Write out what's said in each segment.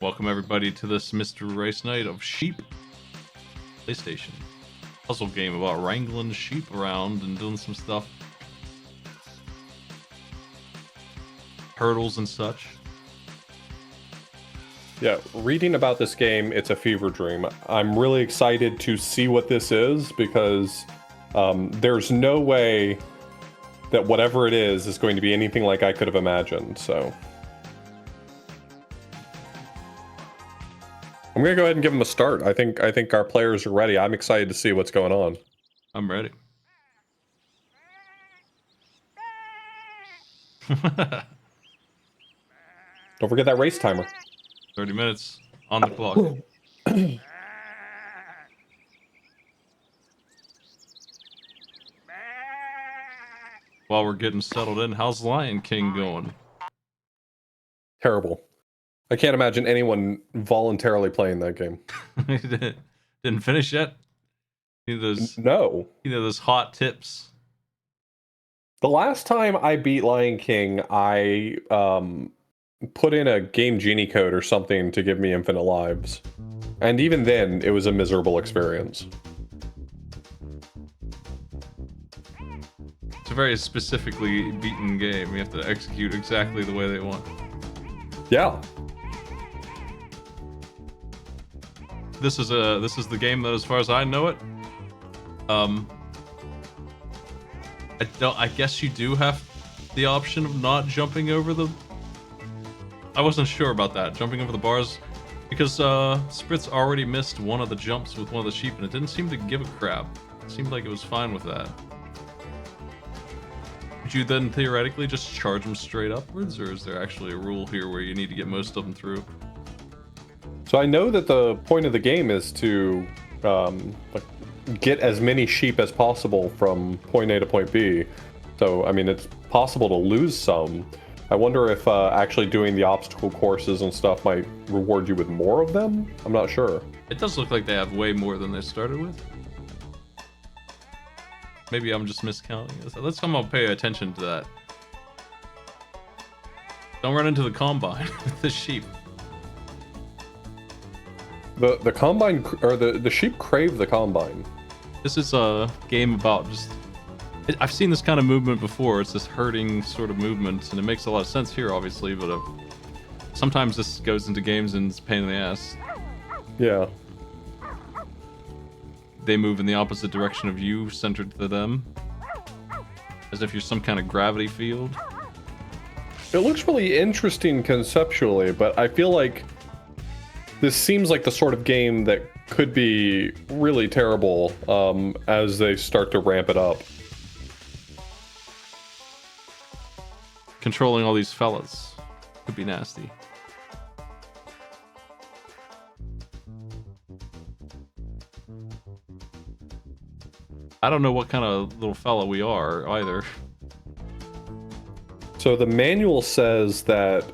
Welcome everybody to this Mr. Race Night of Sheep PlayStation puzzle game about wrangling sheep around and doing some stuff. Hurdles and such. Yeah, reading about this game, it's a fever dream. I'm really excited to see what this is because there's no way that whatever it is going to be anything like I could have imagined, so... I'm gonna go ahead and give them a start. I think our players are ready. I'm excited to see what's going on. I'm ready. Don't forget that race timer. 30 minutes on the clock. While we're getting settled in, how's Lion King going? Terrible. I can't imagine anyone voluntarily playing that game. Didn't finish yet? No. Those hot tips. The last time I beat Lion King, I put in a Game Genie code or something to give me infinite lives. And even then, it was a miserable experience. It's a very specifically beaten game. You have to execute exactly the way they want. Yeah. This is the game that, as far as I know it, I guess you do have the option of not jumping over the... I wasn't sure about that, jumping over the bars, because Spritz already missed one of the jumps with one of the sheep, and it didn't seem to give a crap. It seemed like it was fine with that. Would you then theoretically just charge them straight upwards, or is there actually a rule here where you need to get most of them through? So I know that the point of the game is to get as many sheep as possible from point A to point B. So, I mean, it's possible to lose some. I wonder if actually doing the obstacle courses and stuff might reward you with more of them? I'm not sure. It does look like they have way more than they started with. Maybe I'm just miscounting this. Let's come up pay attention to that. Don't run into the combine with the sheep. The combine, or the sheep crave the combine. This is a game about just... I've seen this kind of movement before. It's this herding sort of movement, and it makes a lot of sense here, obviously, but sometimes this goes into games and it's a pain in the ass. Yeah. They move in the opposite direction of you, centered to them. As if you're some kind of gravity field. It looks really interesting conceptually, but I feel like this seems like the sort of game that could be really terrible as they start to ramp it up. Controlling all these fellas could be nasty. I don't know what kind of little fella we are either. So the manual says that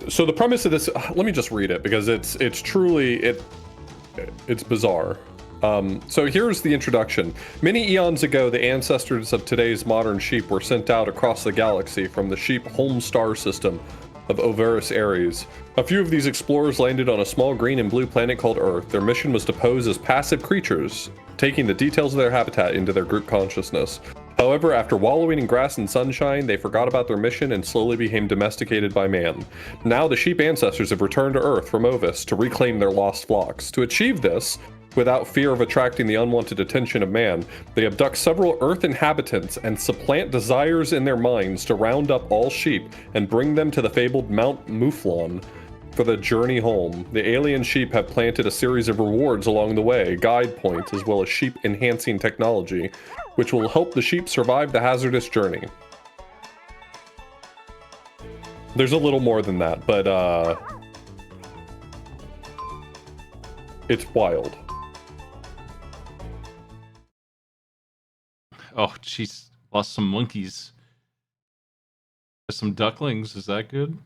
so the premise of this, let me just read it because it's truly it's bizarre. So here's the introduction. Many eons ago, the ancestors of today's modern sheep were sent out across the galaxy from the sheep home star system of Ovaris Aries. A few of these explorers landed on a small green and blue planet called Earth. Their mission was to pose as passive creatures, taking the details of their habitat into their group consciousness. However, after wallowing in grass and sunshine, they forgot about their mission and slowly became domesticated by man. Now the sheep ancestors have returned to Earth from Ovis to reclaim their lost flocks. To achieve this, without fear of attracting the unwanted attention of man, they abduct several Earth inhabitants and supplant desires in their minds to round up all sheep and bring them to the fabled Mount Mouflon for the journey home. The alien sheep have planted a series of rewards along the way, guide points, as well as sheep-enhancing technology, which will help the sheep survive the hazardous journey. There's a little more than that, but it's wild. Oh, jeez. Lost some monkeys. Some ducklings. Is that good?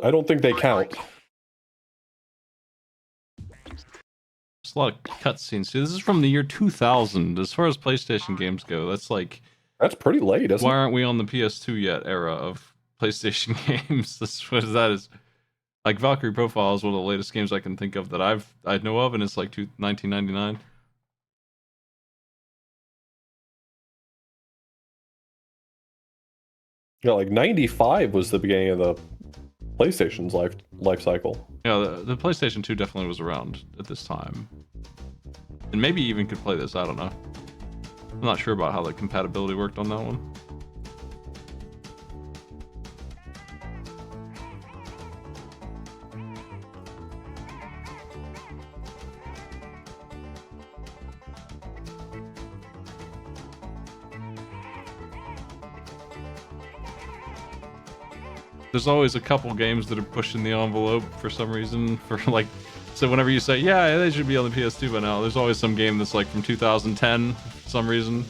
I don't think they count. There's a lot of cutscenes. See, this is from the year 2000. As far as PlayStation games go, that's like That's pretty late, isn't Why it? aren't we on the PS2 yet era of PlayStation games? What is that? Is like Valkyrie Profile is one of the latest games I can think of that I know of, and it's like 1999. Yeah, like 95 was the beginning of the PlayStation's life cycle. Yeah, the PlayStation 2 definitely was around at this time, and maybe even could play this. I don't know. I'm not sure about how the compatibility worked on that one. There's always a couple games that are pushing the envelope for some reason. For like, so whenever you say, yeah, they should be on the PS2 by now, there's always some game that's like from 2010 for some reason.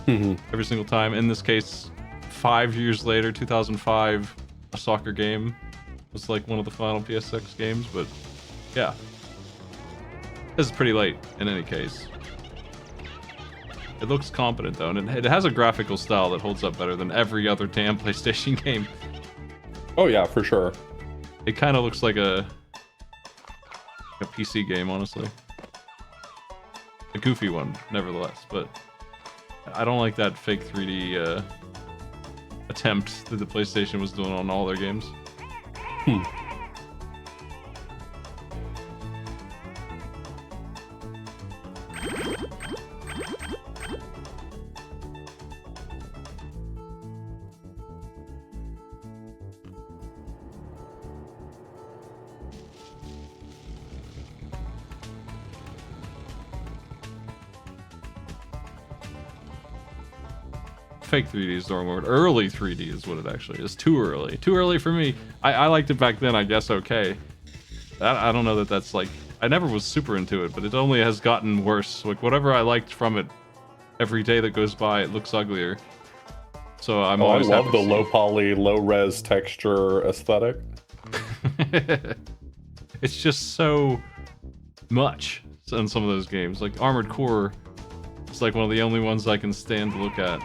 Every single time. In this case, 5 years later, 2005, a soccer game was like one of the final PS6 games. But yeah, this is pretty late in any case. It looks competent though, and it has a graphical style that holds up better than every other damn PlayStation game. Oh yeah, for sure. It kind of looks like a PC game, honestly. A goofy one, nevertheless, but I don't like that fake 3D attempt that the PlayStation was doing on all their games. Fake 3D is the wrong word. Early 3D is what it actually is. Too early. Too early for me. I liked it back then, I guess, okay. I don't know that that's like... I never was super into it, but it only has gotten worse. Like, whatever I liked from it, every day that goes by, it looks uglier. So I'm I always love happy the to low see. poly, low res texture aesthetic. It's just so much in some of those games. Like Armored Core is like one of the only ones I can stand to look at.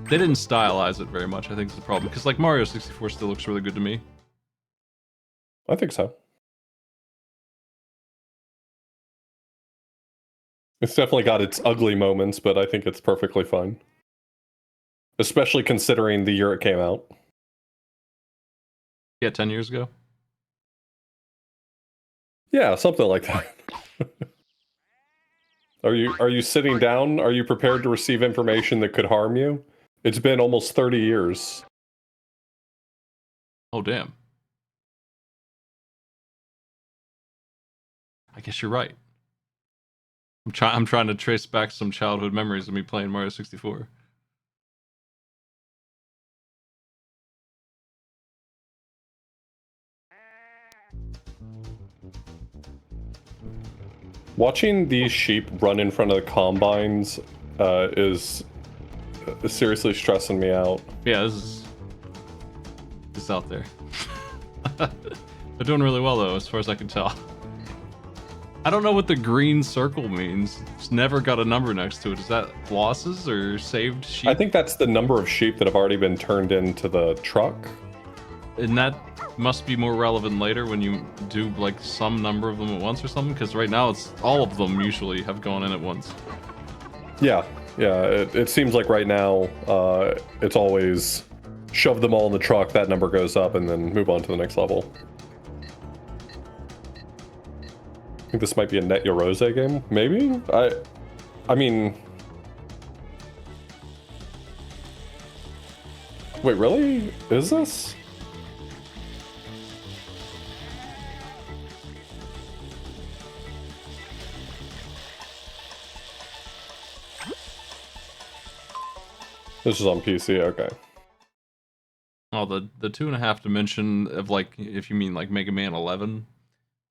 They didn't stylize it very much, I think is the problem. Because like Mario 64 still looks really good to me. I think so. It's definitely got its ugly moments, but I think it's perfectly fine. Especially considering the year it came out. Yeah, 10 years ago. Yeah, something like that. Are you sitting down? Are you prepared to receive information that could harm you? It's been almost 30 years. Oh, damn. I guess you're right. I'm trying to trace back some childhood memories of me playing Mario 64. Watching these sheep run in front of the combines is seriously stressing me out. Yeah, this is out there. They're doing really well though, as far as I can tell. I don't know what the green circle means. It's never got a number next to it. Is that losses or saved sheep? I think that's the number of sheep that have already been turned into the truck. And that must be more relevant later when you do like some number of them at once or something, because right now it's all of them usually have gone in at once. Yeah, it seems like right now it's always shove them all in the truck, that number goes up, and then move on to the next level. I think this might be a Net Yorose game, maybe? I mean... Wait, really? Is this? This is on PC, okay. Oh, the 2.5 dimension of like, if you mean like Mega Man 11,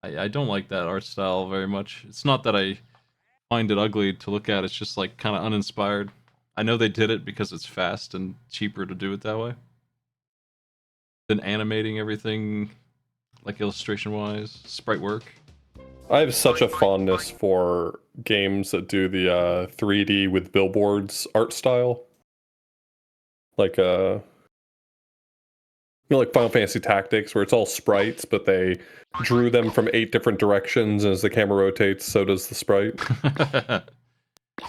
I don't like that art style very much. It's not that I find it ugly to look at, it's just like kind of uninspired. I know they did it because it's fast and cheaper to do it that way than animating everything like illustration wise, sprite work. I have such a fondness for games that do the 3D with billboards art style. Like like Final Fantasy Tactics, where it's all sprites, but they drew them from 8 different directions, and as the camera rotates, so does the sprite.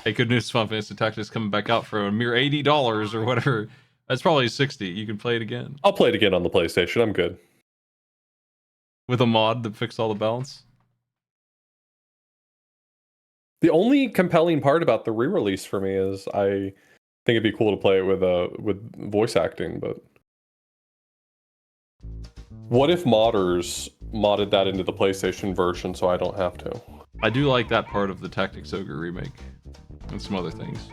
Hey, good news, Final Fantasy Tactics coming back out for a mere $80 or whatever. That's probably 60. You can play it again. I'll play it again on the PlayStation. I'm good. With a mod that fixed all the balance. The only compelling part about the re-release for me is I think it'd be cool to play it with voice acting, but what if modders modded that into the PlayStation version so I don't have to? I do like that part of the Tactics Ogre remake. And some other things.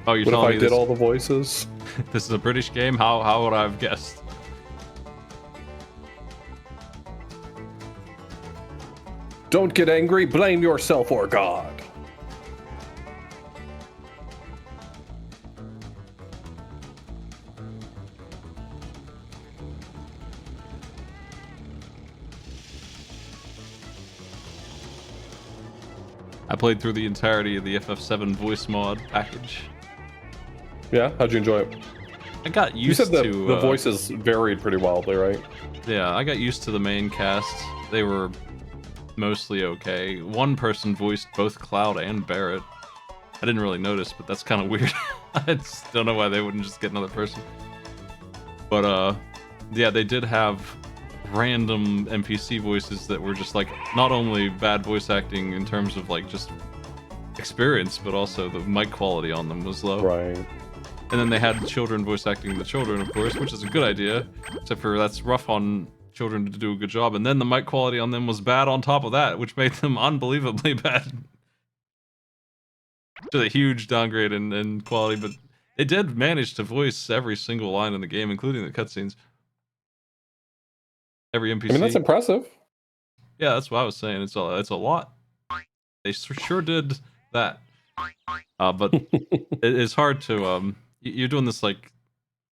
Oh, you're What if telling I me did this, all the voices? this is a British game? How would I have guessed? Don't get angry, blame yourself or God. I played through the entirety of the FF7 voice mod package. Yeah, how'd you enjoy it? I got You used said the, to the voices varied pretty wildly, right? Yeah, I got used to the main cast. They were mostly okay. One person voiced both Cloud and Barrett. I didn't really notice, but that's kind of weird. I just don't know why they wouldn't just get another person. But yeah, they did have random NPC voices that were just like not only bad voice acting in terms of like just experience, but also the mic quality on them was low. Right. And then they had children voice acting the children, of course, which is a good idea, except for that's rough on children to do a good job. And then the mic quality on them was bad on top of that, which made them unbelievably bad. Just a huge downgrade in quality, but it did manage to voice every single line in the game, including the cutscenes. Every NPC. I mean, that's impressive. Yeah, that's what I was saying. It's a lot. They sure did that. But it's hard to you're doing this like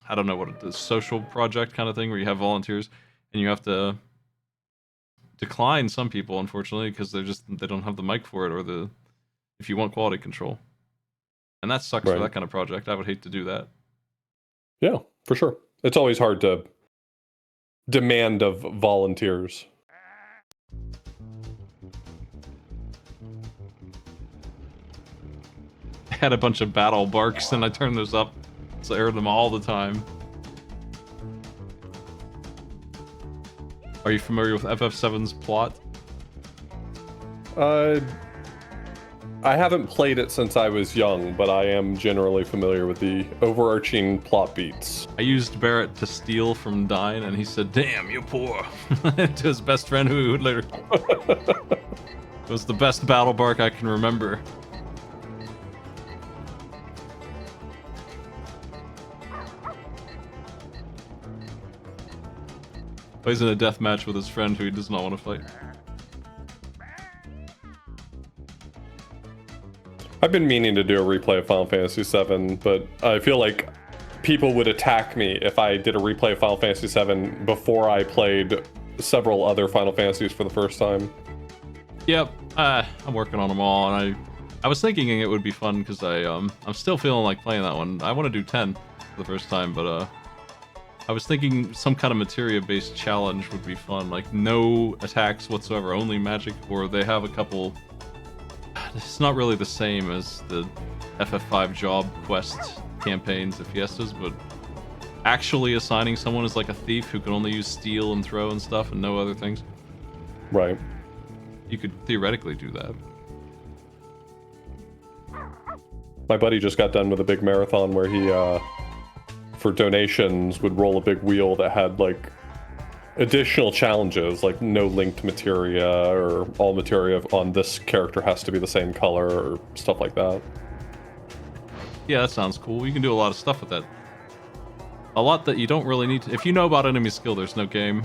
I don't know what it is, social project kind of thing where you have volunteers and you have to decline some people unfortunately because they don't have the mic for it or if you want quality control. And that sucks for that kind of project. I would hate to do that. Yeah, for sure. It's always hard to demand of volunteers. I had a bunch of battle barks and I turned those up so I heard them all the time. Are you familiar with FF7's plot? I haven't played it since I was young, but I am generally familiar with the overarching plot beats. I used Barrett to steal from Dine, and he said, "Damn, you're poor," to his best friend, who would later. It was the best battle bark I can remember. Plays in a death match with his friend who he does not want to fight. I've been meaning to do a replay of Final Fantasy VII, but I feel like people would attack me if I did a replay of Final Fantasy VII before I played several other Final Fantasies for the first time. Yep, I'm working on them all, and I was thinking it would be fun because I'm still feeling like playing that one. I want to do 10 for the first time, but I was thinking some kind of materia-based challenge would be fun, like no attacks whatsoever, only magic, or they have a couple. It's not really the same as the FF5 job quest campaigns, the fiestas, but actually assigning someone as like a thief who can only use steal and throw and stuff and no other things. Right. You could theoretically do that. My buddy just got done with a big marathon where he, for donations, would roll a big wheel that had like additional challenges, like no linked materia or all materia on this character has to be the same color or stuff like that. Yeah, that sounds cool. You can do a lot of stuff with that. A lot that you don't really need to. If you know about enemy skill, there's no game.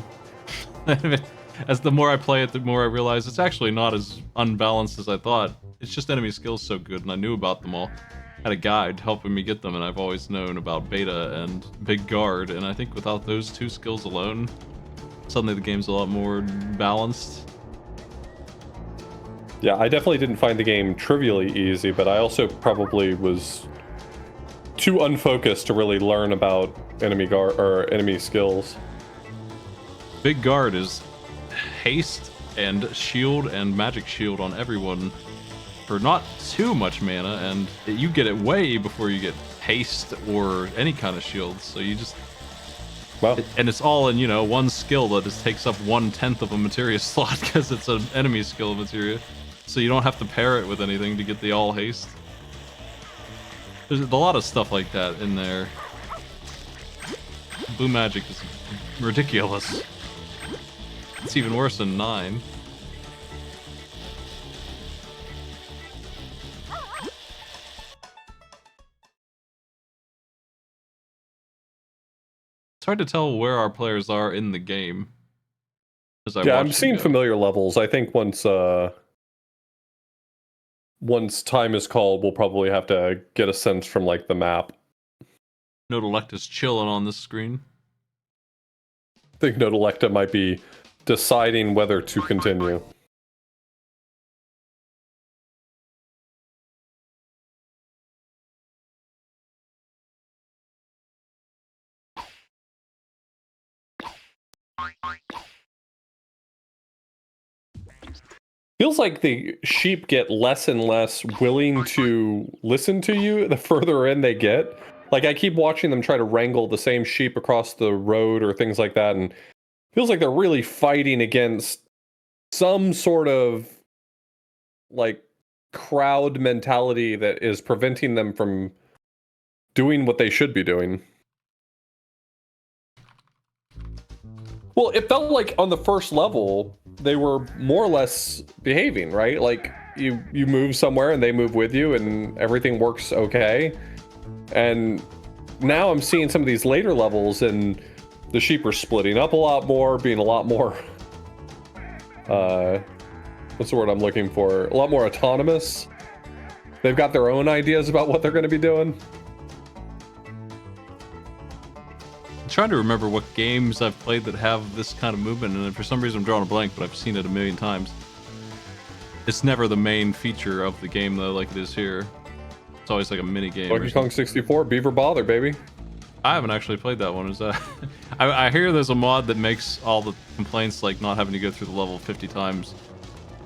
as the more I play it, the more I realize it's actually not as unbalanced as I thought. It's just enemy skills so good, and I knew about them all. I had a guide helping me get them, and I've always known about Beta and Big Guard, and I think without those two skills alone, suddenly the game's a lot more balanced. Yeah, I definitely didn't find the game trivially easy, but I also probably was too unfocused to really learn about enemy guard or enemy skills. Big Guard is haste and shield and magic shield on everyone for not too much mana, and you get it way before you get haste or any kind of shield. So you just and it's all in, you know, one skill that just takes up 1/10 of a materia slot because it's an enemy skill materia. So you don't have to pair it with anything to get the all haste. There's a lot of stuff like that in there. Blue magic is ridiculous. It's even worse than 9. It's hard to tell where our players are in the game. Yeah, I'm seeing familiar levels. I think once time is called, we'll probably have to get a sense from like the map. Nodelecta's chilling on this screen. I think Nodelecta might be deciding whether to continue. Feels like the sheep get less and less willing to listen to you the further in they get. Like, I keep watching them try to wrangle the same sheep across the road or things like that, and feels like they're really fighting against some sort of, like, crowd mentality that is preventing them from doing what they should be doing. Well, it felt like on the first level, they were more or less behaving, right? Like, you move somewhere and they move with you and everything works okay. And now I'm seeing some of these later levels and the sheep are splitting up a lot more, being a lot more, what's the word I'm looking for? A lot more autonomous. They've got their own ideas about what they're going to be doing. I'm trying to remember what games I've played that have this kind of movement, and for some reason I'm drawing a blank, but I've seen it a million times. It's never the main feature of the game, though, like it is here. It's always like a mini game. Donkey Kong 64, Beaver Bother, baby. I haven't actually played that one. Is that? I hear there's a mod that makes all the complaints, like not having to go through the level 50 times,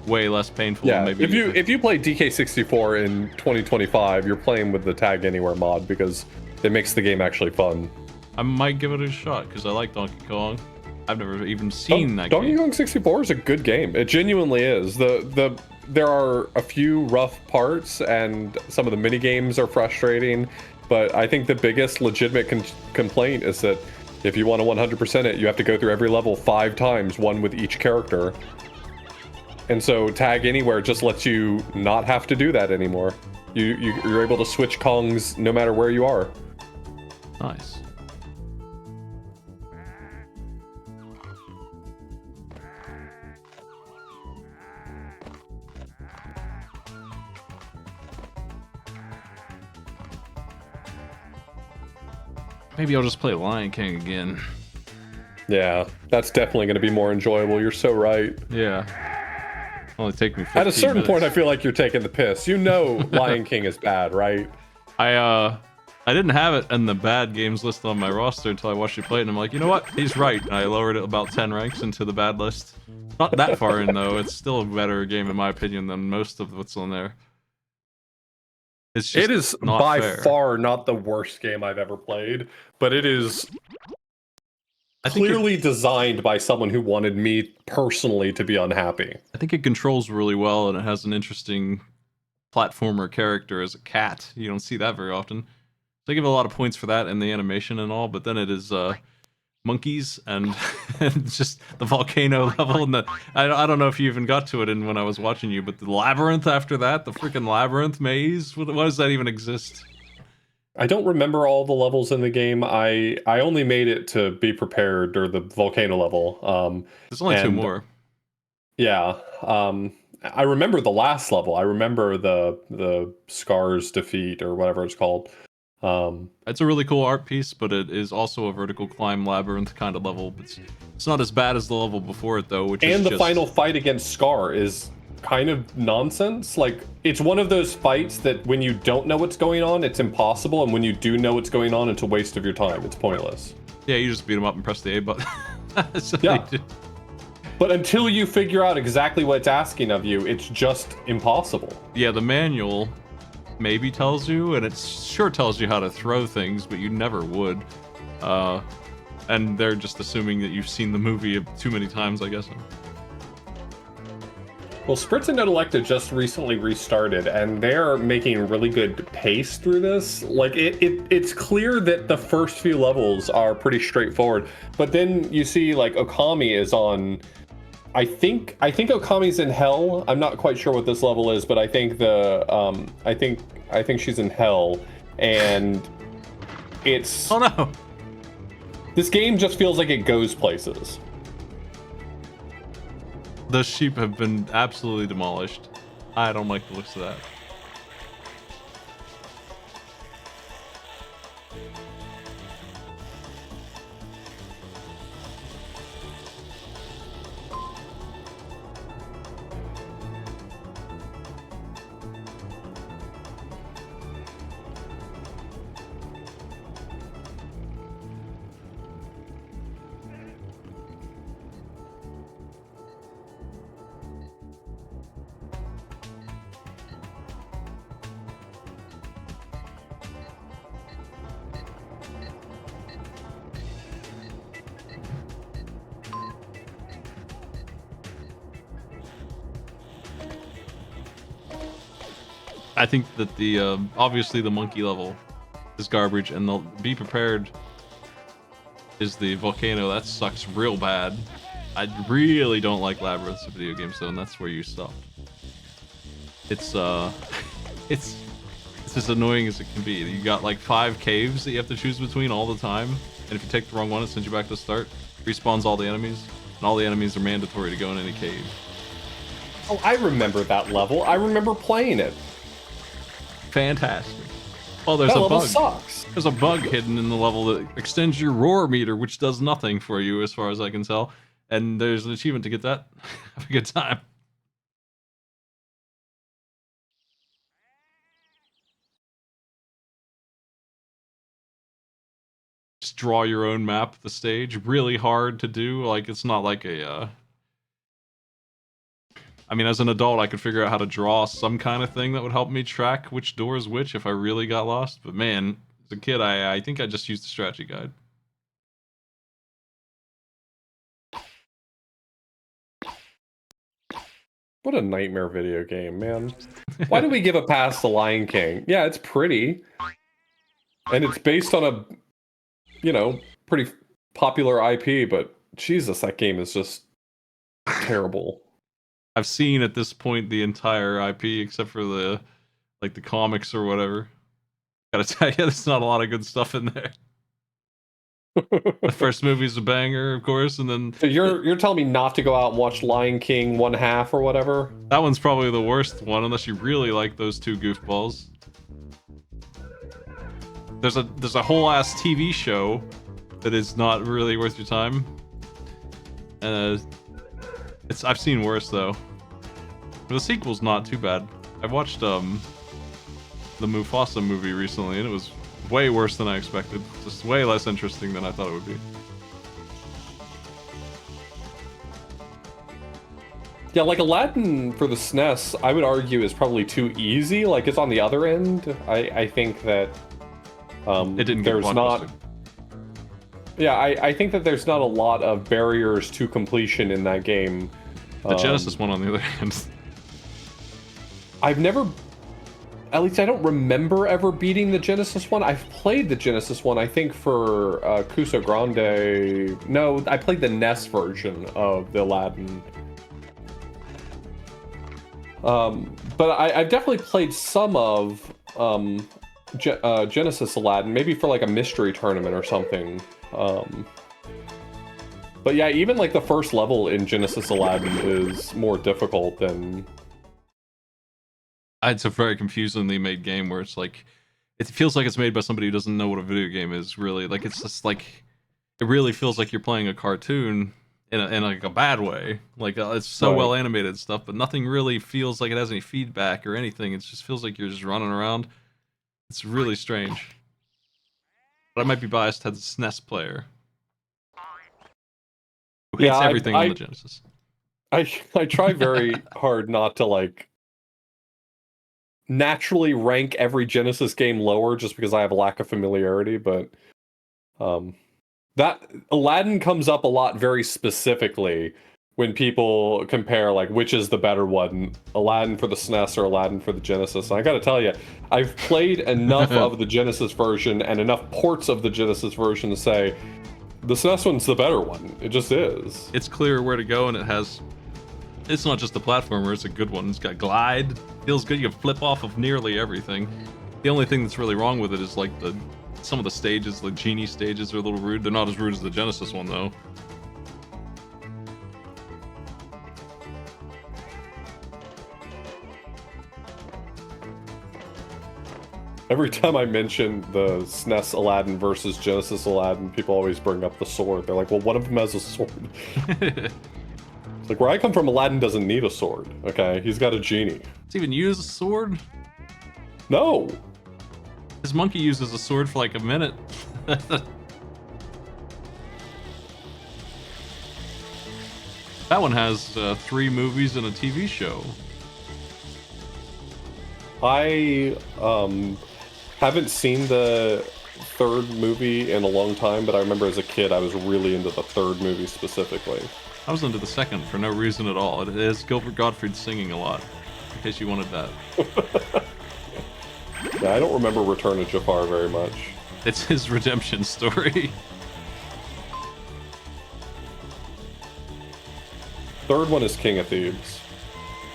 way less painful. Yeah, maybe if you play DK64 in 2025, you're playing with the Tag Anywhere mod because it makes the game actually fun. I might give it a shot because I like Donkey Kong. I've never even seen that game. Donkey Kong 64 is a good game. It genuinely is. There are a few rough parts and some of the mini games are frustrating, but I think the biggest legitimate complaint is that if you want to 100% it, you have to go through every level 5 times, one with each character. And so Tag Anywhere just lets you not have to do that anymore. You're able to switch Kongs no matter where you are. Nice. Maybe I'll just play Lion King again. Yeah, that's definitely going to be more enjoyable. You're so right. Yeah. Only take me 15 At a certain minutes. point, I feel like you're taking the piss. You know Lion King is bad, right? I didn't have it in the bad games list on my roster until I watched you play it, and I'm like, you know what? He's right. And I lowered it about 10 ranks into the bad list. Not that far in, though. It's still a better game, in my opinion, than most of what's on there. It's just it is not by fair. far not the worst game I've ever played, but it is clearly designed by someone who wanted me personally to be unhappy. I think it controls really well, and it has an interesting platformer character as a cat. You don't see that very often. So I give it a lot of points for that and the animation and all, but then it is monkeys and, and just the volcano level, and I don't know if you even got to it in when I was watching you, but the labyrinth after that, the freaking labyrinth maze, why does that even exist? I don't remember all the levels in the game. I only made it to be prepared, or the volcano level. There's only 2 more. Yeah. I remember the last level. I remember the Scars defeat or whatever it's called. It's a really cool art piece, but it is also a vertical climb labyrinth kind of level. It's not as bad as the level before it though, which is And the just... final fight against Scar is kind of nonsense. Like, it's one of those fights that when you don't know what's going on, it's impossible, and when you do know what's going on, it's a waste of your time. It's pointless. Yeah, you just beat him up and press the A button. So Yeah. But until you figure out exactly what it's asking of you, it's just impossible. Yeah, the manual maybe tells you, and it sure tells you how to throw things, but you never would. And they're just assuming that you've seen the movie too many times, I guess. Well, Spritz and Nodelecta just recently restarted, and they're making really good pace through this. Like, it's clear that the first few levels are pretty straightforward, but then you see, like, Okami is on... I think Okami's in Hell. I'm not quite sure what this level is, but I think I think she's in Hell, and it's... Oh no! This game just feels like it goes places. The sheep have been absolutely demolished. I don't like the looks of that. I think that the obviously the monkey level is garbage, and the Be Prepared is the volcano. That sucks real bad. I really don't like labyrinths in video games though, and that's where you stop. It's it's as annoying as it can be. You got like 5 caves that you have to choose between all the time, and if you take the wrong one, it sends you back to the start. Respawns all the enemies, and all the enemies are mandatory to go in any cave. Oh, I remember that level. I remember playing it. Fantastic. Oh, there's That a level bug. sucks. There's a bug hidden in the level that extends your roar meter, which does nothing for you as far as I can tell. And there's an achievement to get that. Have a good time. Just draw your own map of the stage. Really hard to do. Like, it's not like a... I mean, as an adult, I could figure out how to draw some kind of thing that would help me track which door is which if I really got lost. But man, as a kid, I think I just used the strategy guide. What a nightmare video game, man. Why do we give a pass to Lion King? Yeah, it's pretty. And it's based on a, pretty popular IP, but Jesus, that game is just terrible. I've seen at this point the entire IP except for the comics or whatever. Gotta tell you, there's not a lot of good stuff in there. The first movie's a banger, of course, and then So you're telling me not to go out and watch Lion King 1/2 or whatever? that one's probably the worst one, unless you really like those two goofballs. There's a whole ass TV show that is not really worth your time. I've seen worse though. But the sequel's not too bad. I watched the Mufasa movie recently, and it was way worse than I expected. Just way less interesting than I thought it would be. Yeah, like Aladdin for the SNES, I would argue is probably too easy. Like, it's on the other end. I think that It didn't get there's not. blockbuster. Yeah, I think that there's not a lot of barriers to completion in that game. The Genesis one, on the other hand, I've never, at least I don't remember ever beating the Genesis one. I've played the Genesis one, I think, for Cuso Grande. No, I played the NES version of the Aladdin. But I've definitely played some of Genesis Aladdin, maybe for like a mystery tournament or something. But yeah, even like the first level in Genesis Aladdin is more difficult than. It's a very confusingly made game where it's like, it feels like it's made by somebody who doesn't know what a video game is. Really, like it's just like, it really feels like you're playing a cartoon in like a bad way. Like it's so Right. well animated and stuff, but nothing really feels like it has any feedback or anything. It just feels like you're just running around. It's really strange. But I might be biased as a SNES player who Yeah, hates everything on the Genesis. I try very hard not to like naturally rank every Genesis game lower just because I have a lack of familiarity, but that Aladdin comes up a lot very specifically when people compare like which is the better one, Aladdin for the SNES or Aladdin for the Genesis. And I gotta tell you, I've played enough of the Genesis version and enough ports of the Genesis version to say the SNES one's the better one. It just is. It's clear where to go, and it's not just a platformer, it's a good one. It's got glide, feels good, you can flip off of nearly everything. The only thing that's really wrong with it is like some of the stages, like genie stages, are a little rude. They're not as rude as the Genesis one though. Every time I mention the SNES Aladdin versus Genesis Aladdin, people always bring up the sword. They're like, well, one of them has a sword. It's like, where I come from, Aladdin doesn't need a sword, okay? He's got a genie. Does he even use a sword? No! His monkey uses a sword for like a minute. That one has 3 movies and a TV show. I haven't seen the third movie in a long time, but I remember as a kid I was really into the third movie specifically. I was into the second for no reason at all. It is Gilbert Gottfried singing a lot, in case you wanted that. Yeah, I don't remember Return of Jafar very much. It's his redemption story. Third one is King of Thebes.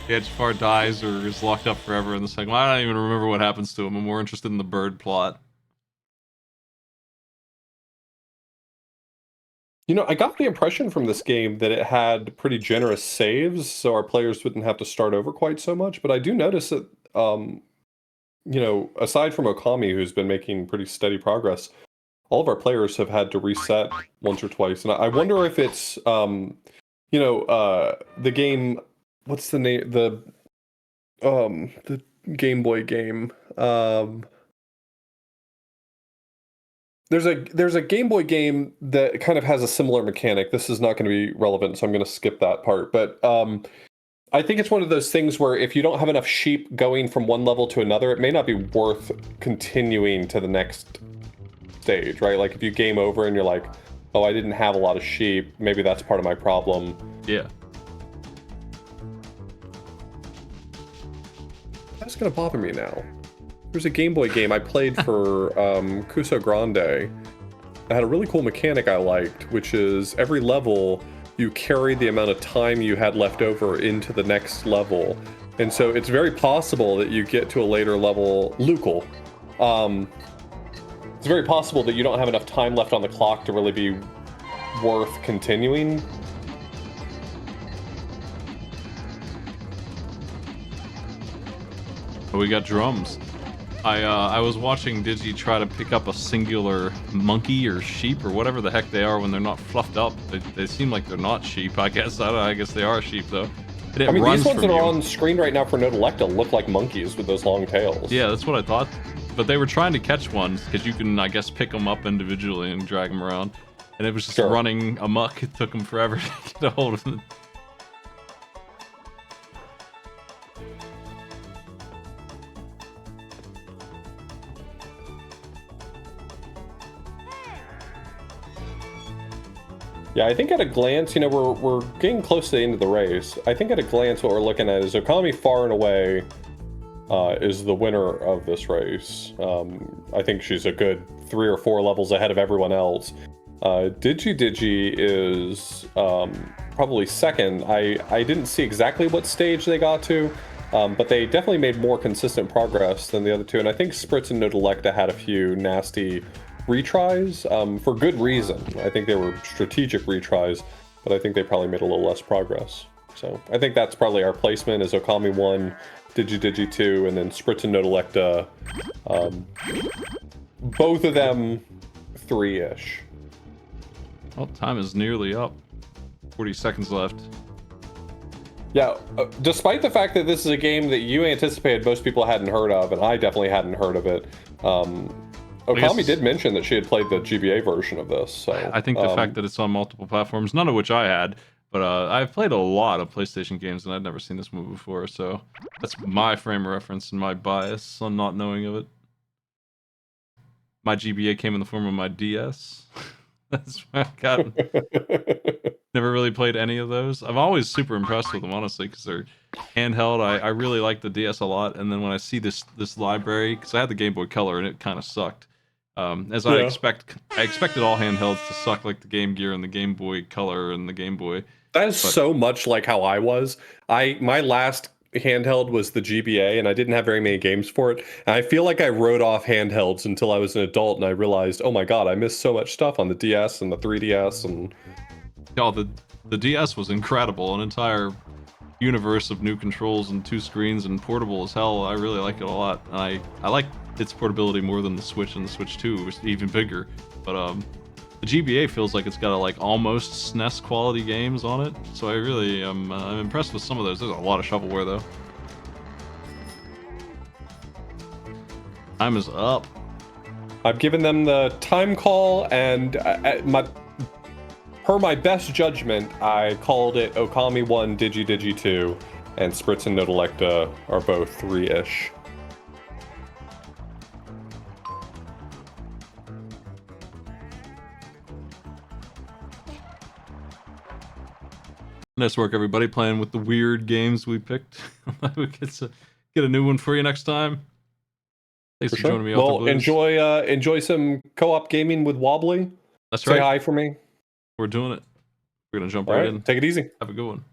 Yeah, Jafar dies or is locked up forever in the second one. I don't even remember what happens to him. I'm more interested in the bird plot. You know, I got the impression from this game that it had pretty generous saves, so our players wouldn't have to start over quite so much. But I do notice that, you know, aside from Okami, who's been making pretty steady progress, all of our players have had to reset once or twice. And I wonder if it's, you know, the game. What's the name? The Game Boy game. There's a Game Boy game that kind of has a similar mechanic. This is not going to be relevant, so I'm going to skip that part. But I think it's one of those things where if you don't have enough sheep going from one level to another, it may not be worth continuing to the next stage, right? Like if you game over and you're like, oh, I didn't have a lot of sheep, maybe that's part of my problem. Yeah. That's going to bother me now. There's a Game Boy game I played for Cuso Grande. It had a really cool mechanic I liked, which is every level you carry the amount of time you had left over into the next level. And so it's very possible that you get to a later level, Lucal. It's very possible that you don't have enough time left on the clock to really be worth continuing. We got drums. I was watching Digi try to pick up a singular monkey or sheep or whatever the heck they are when they're not fluffed up. They seem like they're not sheep. I guess I guess they are sheep though. And I mean, these ones that are you. on screen right now for Nodelecta look like monkeys with those long tails. Yeah, that's what I thought. But they were trying to catch ones because you can, I guess, pick them up individually and drag them around. And it was just running amok. It took them forever to get a hold of them. Yeah, I think at a glance, you know, we're getting close to the end of the race. I think at a glance what we're looking at is Okami far and away is the winner of this race. I think she's a good 3 or 4 levels ahead of everyone else. Digi is probably second. I didn't see exactly what stage they got to, but they definitely made more consistent progress than the other two. And I think Spritz and Nodelecta had a few nasty retries for good reason. I think they were strategic retries. but I think they probably made a little less progress. So I think that's probably our placement is Okami 1, Digi 2, and then Spritz and Nodelecta. Both of them 3-ish. Well, time is nearly up. 40 seconds left. Yeah, despite the fact that this is a game that you anticipated most people hadn't heard of, and I definitely hadn't heard of it, Okami did mention that she had played the GBA version of this. So I think the fact that it's on multiple platforms, none of which I had, but I've played a lot of PlayStation games and I'd never seen this movie before, so that's my frame of reference and my bias on not knowing of it. My GBA came in the form of my DS. That's why I got. Never really played any of those. I'm always super impressed with them, honestly, because they're handheld. I really like the DS a lot, and then when I see this library, because I had the Game Boy Color and it kind of sucked. I expected all handhelds to suck like the Game Gear and the Game Boy Color and the Game Boy. That is so much like how I was. My last handheld was the GBA, and I didn't have very many games for it. And I feel like I wrote off handhelds until I was an adult, and I realized, oh my god, I missed so much stuff on the DS and the 3DS. And oh, the DS was incredible, an entire universe of new controls and 2 screens and portable as hell. I really like it a lot. I like its portability more than the Switch, and the Switch 2 was even bigger. But the GBA feels like it's got like almost SNES quality games on it, so I really am I'm impressed with some of those. There's a lot of shovelware though. Time is up. I've given them the time call, and per my best judgment, I called it Okami 1, Digi 2, and Spritz and Nodelecta are both 3-ish. Nice work, everybody, playing with the weird games we picked. We get a new one for you next time. Thanks for joining me. Well, enjoy some co-op gaming with Wobbly. That's right. Say hi for me. We're doing it. We're gonna jump right in. Take it easy. Have a good one.